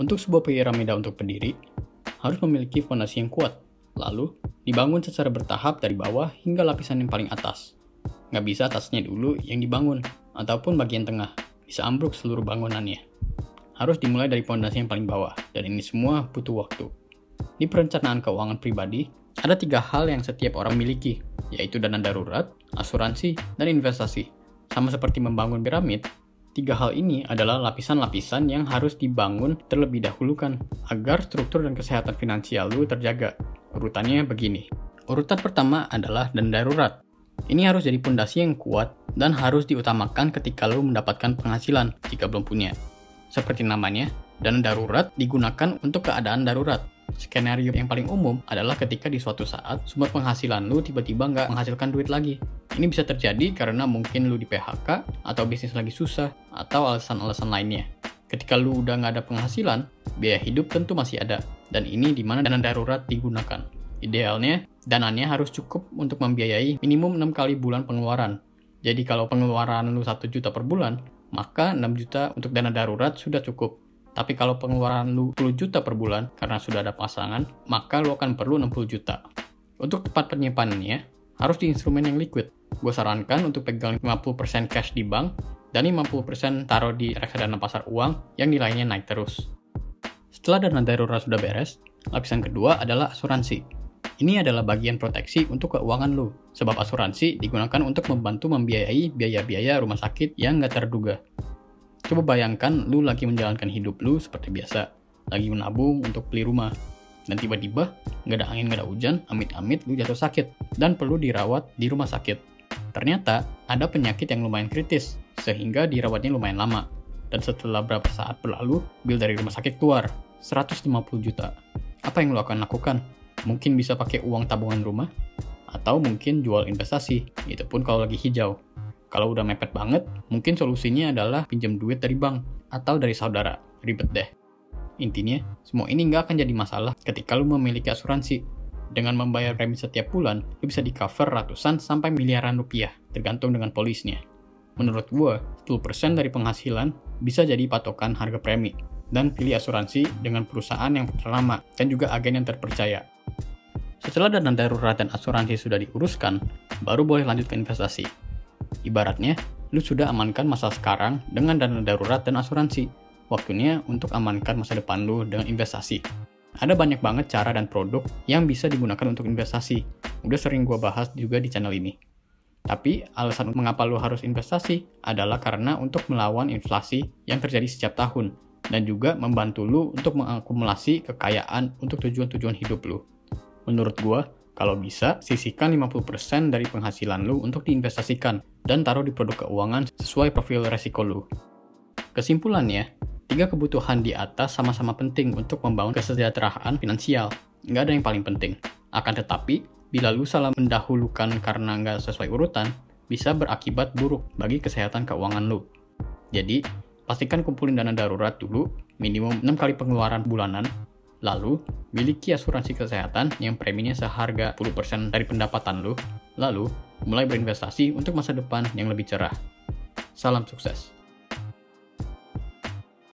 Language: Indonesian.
Untuk sebuah piramida untuk berdiri, harus memiliki fondasi yang kuat, lalu dibangun secara bertahap dari bawah hingga lapisan yang paling atas. Nggak bisa atasnya dulu yang dibangun, ataupun bagian tengah, bisa ambruk seluruh bangunannya. Harus dimulai dari fondasi yang paling bawah, dan ini semua butuh waktu. Di perencanaan keuangan pribadi, ada 3 hal yang setiap orang miliki, yaitu dana darurat, asuransi, dan investasi. Sama seperti membangun piramid, 3 hal ini adalah lapisan-lapisan yang harus dibangun terlebih dahulu kan, agar struktur dan kesehatan finansial lu terjaga. Urutannya begini. Urutan pertama adalah dana darurat. Ini harus jadi pondasi yang kuat dan harus diutamakan ketika lu mendapatkan penghasilan jika belum punya. Seperti namanya, dana darurat digunakan untuk keadaan darurat. Skenario yang paling umum adalah ketika di suatu saat sumber penghasilan lu tiba-tiba nggak menghasilkan duit lagi. Ini bisa terjadi karena mungkin lu di PHK, atau bisnis lagi susah, atau alasan-alasan lainnya. Ketika lu udah nggak ada penghasilan, biaya hidup tentu masih ada, dan ini di mana dana darurat digunakan. Idealnya, dananya harus cukup untuk membiayai minimum 6 kali bulan pengeluaran. Jadi kalau pengeluaran lu 1 juta per bulan, maka 6 juta untuk dana darurat sudah cukup. Tapi kalau pengeluaran lu 10 juta per bulan karena sudah ada pasangan, maka lu akan perlu 60 juta. Untuk tempat penyimpanannya, harus di instrumen yang liquid. Gue sarankan untuk pegang 50% cash di bank, dan 50% taruh di reksadana pasar uang yang nilainya naik terus. Setelah dana darurat sudah beres, lapisan kedua adalah asuransi. Ini adalah bagian proteksi untuk keuangan lu, sebab asuransi digunakan untuk membantu membiayai biaya-biaya rumah sakit yang nggak terduga. Coba bayangkan lu lagi menjalankan hidup lu seperti biasa, lagi menabung untuk beli rumah, dan tiba-tiba nggak ada angin, nggak ada hujan, amit-amit lu jatuh sakit, dan perlu dirawat di rumah sakit. Ternyata ada penyakit yang lumayan kritis, sehingga dirawatnya lumayan lama, dan setelah berapa saat berlalu, bil dari rumah sakit keluar, 150 juta. Apa yang lu akan lakukan? Mungkin bisa pakai uang tabungan rumah, atau mungkin jual investasi, itu pun kalau lagi hijau. Kalau udah mepet banget, mungkin solusinya adalah pinjam duit dari bank atau dari saudara. Ribet deh. Intinya, semua ini nggak akan jadi masalah ketika lu memiliki asuransi. Dengan membayar premi setiap bulan, lu bisa di-cover ratusan sampai miliaran rupiah, tergantung dengan polisnya. Menurut gua, 10% dari penghasilan bisa jadi patokan harga premi. Dan pilih asuransi dengan perusahaan yang ternama dan juga agen yang terpercaya. Setelah dana darurat dan asuransi sudah diuruskan, baru boleh lanjut ke investasi. Ibaratnya, lu sudah amankan masa sekarang dengan dana darurat dan asuransi. Waktunya untuk amankan masa depan lu dengan investasi. Ada banyak banget cara dan produk yang bisa digunakan untuk investasi. Udah sering gua bahas juga di channel ini. Tapi, alasan mengapa lu harus investasi adalah karena untuk melawan inflasi yang terjadi setiap tahun, dan juga membantu lu untuk mengakumulasi kekayaan untuk tujuan-tujuan hidup lu. Menurut gua, kalau bisa, sisihkan 50% dari penghasilan lu untuk diinvestasikan dan taruh di produk keuangan sesuai profil resiko lu. Kesimpulannya, 3 kebutuhan di atas sama-sama penting untuk membangun kesejahteraan finansial. Nggak ada yang paling penting. Akan tetapi, bila lu salah mendahulukan karena nggak sesuai urutan, bisa berakibat buruk bagi kesehatan keuangan lu. Jadi, pastikan kumpulin dana darurat dulu, minimum 6 kali pengeluaran bulanan. Lalu, miliki asuransi kesehatan yang preminya seharga 10% dari pendapatan lu. Lalu, mulai berinvestasi untuk masa depan yang lebih cerah. Salam sukses.